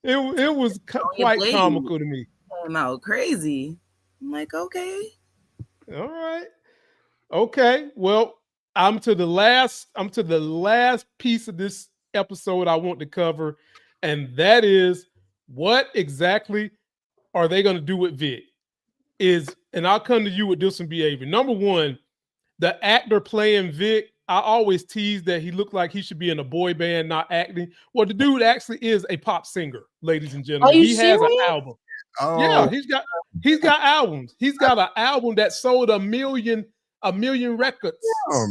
it was quite comical to me. Came out crazy. I'm like, okay. All right. Okay. Well, I'm to the last piece of this episode I want to cover, and that is what exactly are they going to do with Vic? And I'll come to you with this one behavior. Number one, the actor playing Vic, I always tease that he looked like he should be in a boy band, not acting. Well, the dude actually is a pop singer, ladies and Are gentlemen. you He has an serious? album. Oh, Yeah, he's got albums. He's got an album that sold a million records.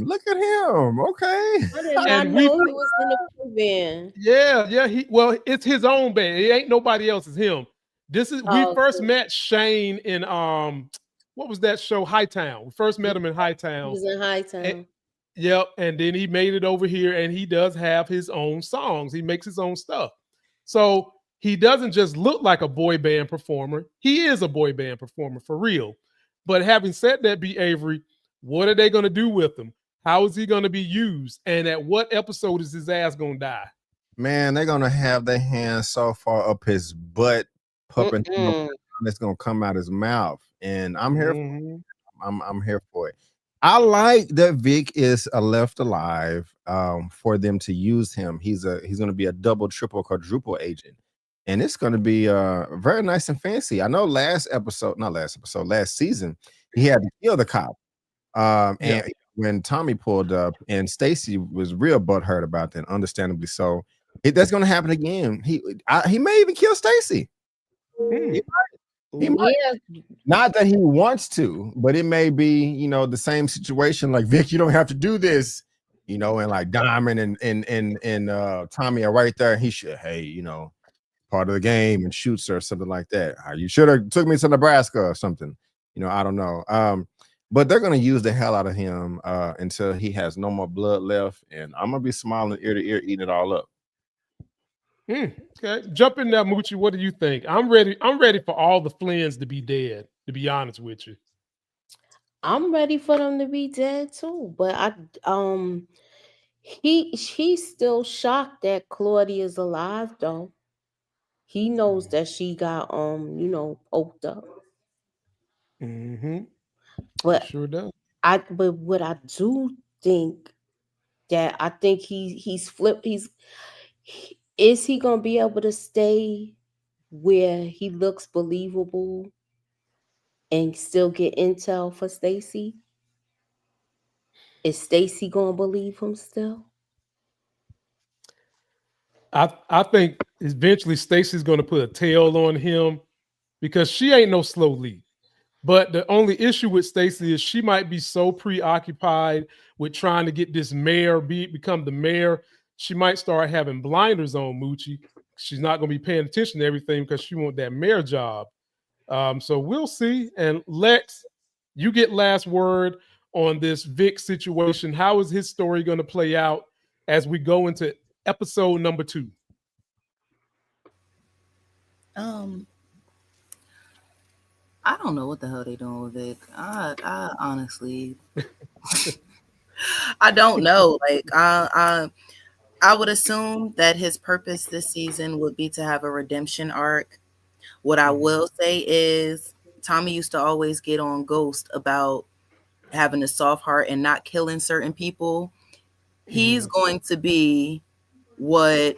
look at him. Okay. I did not And know we he was in the boy band. well, it's his own band. It ain't nobody else, it's him. We Oh, first okay. met Shane in what was that show? Hightown. We first met him in He Hightown. was in Hightown. Yep, and then he made it over here, and he does have his own songs. He makes his own stuff. So he doesn't just look like a boy band performer. He is a boy band performer for real. But having said that, B. Avery, what are they going to do with him? How is he going to be used? And at what episode is his ass going to die? Man, they're gonna have their hands so far up his butt, pumping it's gonna come out his mouth. And I'm here. I'm here for it. I like that Vic is left alive for them to use him. He's going to be a double, triple, quadruple agent, and it's going to be very nice and fancy. I know last season, he had to kill the cop, and when Tommy pulled up, and Stacy was real butthurt about that, understandably so. That's going to happen again. He may even kill Stacy. He might. Not that he wants to, but it may be, the same situation. Like, Vic, you don't have to do this, and like Diamond and Tommy are right there. He should, hey, part of the game, and shoots her or something like that. You should have took me to Nebraska or something. I don't know. But they're gonna use the hell out of him until he has no more blood left, and I'm gonna be smiling ear to ear, eating it all up. Okay, jump in there, Moochie. What do you think? I'm ready for all the Flynns to be dead, to be honest with you. I'm ready for them to be dead too. But he's still shocked that Claudia's alive though. He knows that she got poked up. But Sure does. but what I do think that I think he's flipped. Is he gonna be able to stay where he looks believable and still get intel for Stacy? Is Stacy gonna believe him still? I think eventually Stacy's gonna put a tail on him because she ain't no slow lead. But the only issue with Stacy is she might be so preoccupied with trying to get this mayor, become the mayor. She might start having blinders on, Moochie. She's not going to be paying attention to everything because she wants that mayor job. So we'll see. And Lex, you get last word on this Vic situation. How is his story going to play out as we go into episode number 2? I don't know what the hell they doing with Vic. I honestly, I don't know. Like, I would assume that his purpose this season would be to have a redemption arc. What I will say is Tommy used to always get on Ghost about having a soft heart and not killing certain people. He's going to be what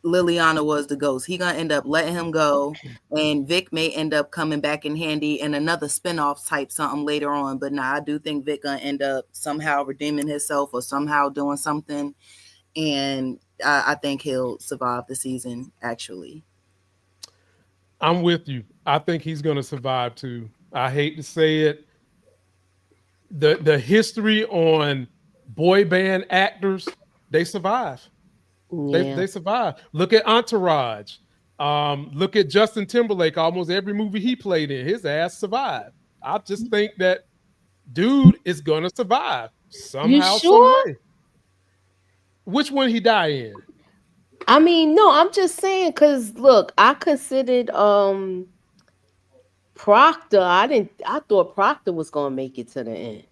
Liliana was the Ghost. He gonna end up letting him go, and Vic may end up coming back in handy in another spinoff type something later on. But I do think Vic gonna end up somehow redeeming himself or somehow doing something, and I think he'll survive the season. Actually, I'm with you. I think he's gonna survive too. I hate to say it. The history on boy band actors, they survive. Yeah. They survive. Look at Entourage. Look at Justin Timberlake. Almost every movie he played in, his ass survived. I just think that dude is gonna survive somehow, some way. Which one he die in? I mean, no, I'm just saying because look, I considered Proctor. I thought Proctor was gonna make it to the end.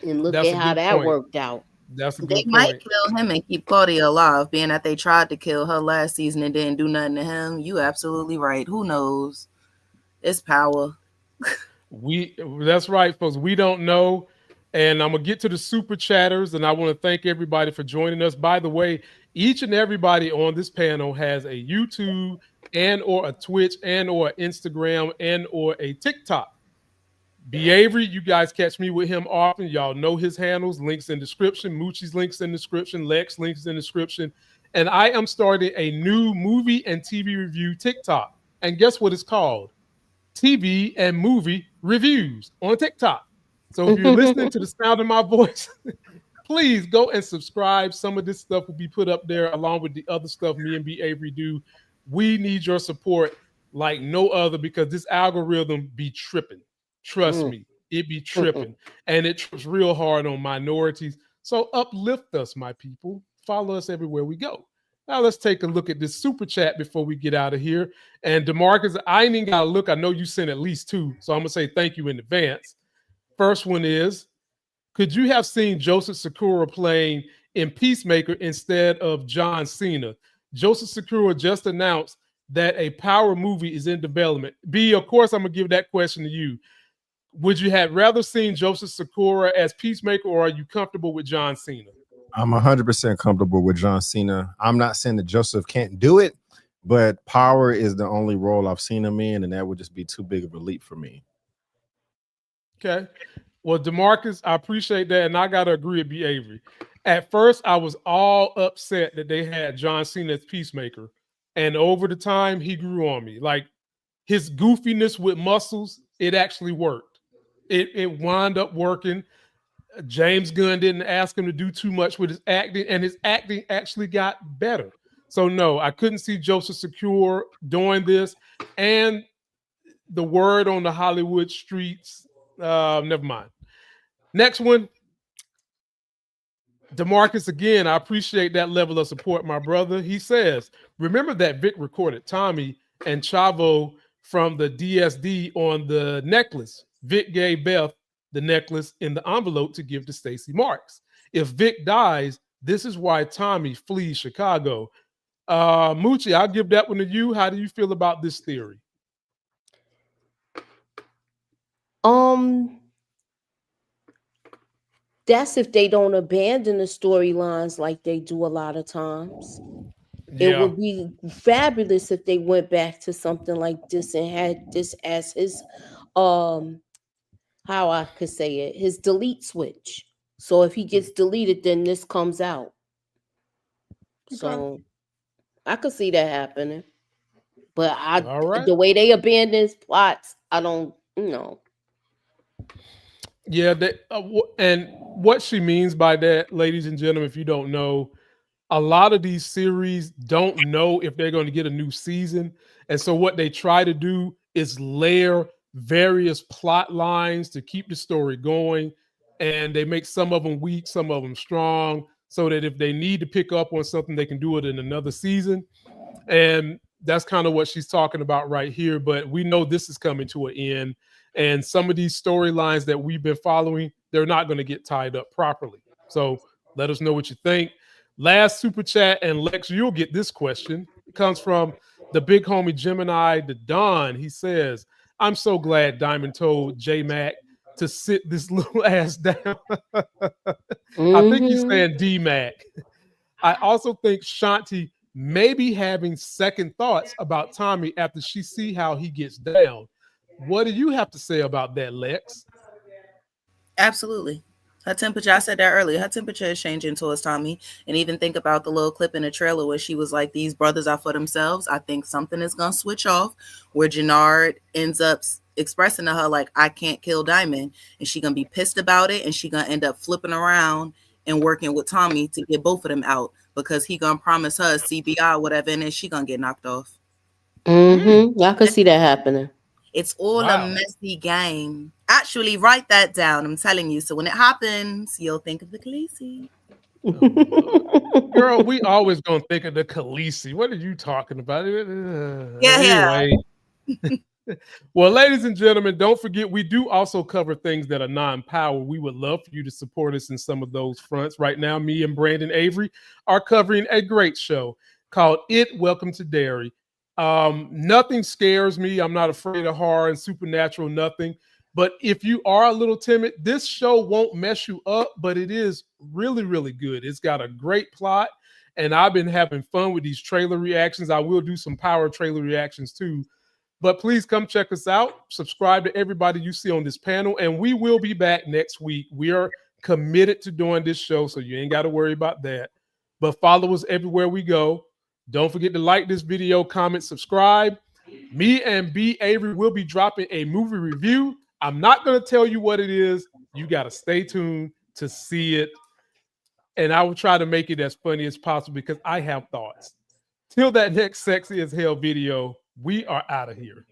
And look at how that worked out. That's a good they point. might kill him and keep Claudia alive, being that they tried to kill her last season and didn't do nothing to him. You absolutely right. Who knows? It's power. That's right, folks. We don't know. And I'm going to get to the super chatters, and I want to thank everybody for joining us. By the way, each and everybody on this panel has a YouTube and or a Twitch and or an Instagram and or a TikTok. B. Avery, you guys catch me with him often. Y'all know his handles, links in description. Moochie's links in description. Lex links in description. And I am starting a new movie and TV review TikTok. And guess what it's called? TV and Movie Reviews on TikTok. So if you're listening to the sound of my voice, please go and subscribe. Some of this stuff will be put up there along with the other stuff me and B. Avery do. We need your support like no other because this algorithm be tripping. Trust me, it be tripping. And it trips real hard on minorities. So uplift us, my people. Follow us everywhere we go. Now let's take a look at this super chat before we get out of here. And DeMarcus, I ain't even got to look. I know you sent at least 2. So I'm going to say thank you in advance. First one is, could you have seen Joseph Sakura playing in Peacemaker instead of John Cena? Joseph Sakura just announced that a Power movie is in development. B, of course, I'm going to give that question to you. Would you have rather seen Joseph Sakura as Peacemaker, or are you comfortable with John Cena? I'm 100% comfortable with John Cena. I'm not saying that Joseph can't do it, but Power is the only role I've seen him in, and that would just be too big of a leap for me. Okay. Well, DeMarcus, I appreciate that, and I got to agree with B. Avery. At first, I was all upset that they had John Cena as Peacemaker, and over the time, he grew on me. Like, his goofiness with muscles, it actually worked. It wound up working. James Gunn didn't ask him to do too much with his acting, and his acting actually got better. So no, I couldn't see Joseph Sakura doing this. And the word on the Hollywood streets, never mind. Next one, DeMarcus, again, I appreciate that level of support, my brother. He says, remember that Vic recorded Tommy and Chavo from the DSD on the necklace. Vic gave Beth the necklace in the envelope to give to Stacey Marks. If Vic dies, this is why Tommy flees Chicago. Moochie, I'll give that one to you. How do you feel about this theory? That's if they don't abandon the storylines like they do a lot of times. Yeah. It would be fabulous if they went back to something like this and had this as his how I could say it, his delete switch. So if he gets deleted, then this comes out. Okay. So I could see that happening. But All right. the way they abandon his plots, I don't know. Yeah, and what she means by that, ladies and gentlemen, if you don't know, a lot of these series don't know if they're going to get a new season. And so what they try to do is layer various plot lines to keep the story going. And they make some of them weak, some of them strong, so that if they need to pick up on something, they can do it in another season. And that's kind of what she's talking about right here. But we know this is coming to an end. And some of these storylines that we've been following, they're not going to get tied up properly. So let us know what you think. Last super chat, and Lex, you'll get this question. It comes from the big homie Gemini, the Don. He says, I'm so glad Diamond told J-Mac to sit this little ass down. I think he's saying D-Mac. I also think Shanti may be having second thoughts about Tommy after she see how he gets down. What do you have to say about that, Lex? Absolutely. Her temperature, I said that earlier, her temperature is changing towards Tommy. And even think about the little clip in the trailer where she was like, these brothers are for themselves. I think something is going to switch off where Jannard ends up expressing to her, like, I can't kill Diamond. And she going to be pissed about it. And she going to end up flipping around and working with Tommy to get both of them out because he going to promise her CBI, whatever, and then she going to get knocked off. I could see that happening. It's all a messy game. Actually, write that down. I'm telling you. So when it happens, you'll think of the Khaleesi. Girl, we always gonna think of the Khaleesi. What are you talking about? Anyway. Well, ladies and gentlemen, don't forget we do also cover things that are non-power. We would love for you to support us in some of those fronts. Right now, me and Brandon Avery are covering a great show called It Welcome to Derry. Nothing scares me. I'm not afraid of horror and supernatural, nothing. But if you are a little timid, this show won't mess you up, but it is really, really good. It's got a great plot, and I've been having fun with these trailer reactions. I will do some power trailer reactions too. But please come check us out. Subscribe to everybody you see on this panel, and we will be back next week. We are committed to doing this show, so you ain't got to worry about that. But follow us everywhere we go. Don't forget to like this video, comment, subscribe. Me and B. Avery will be dropping a movie review. I'm not going to tell you what it is. You got to stay tuned to see it. And I will try to make it as funny as possible because I have thoughts. Till that next Sexy as Hell video, we are out of here.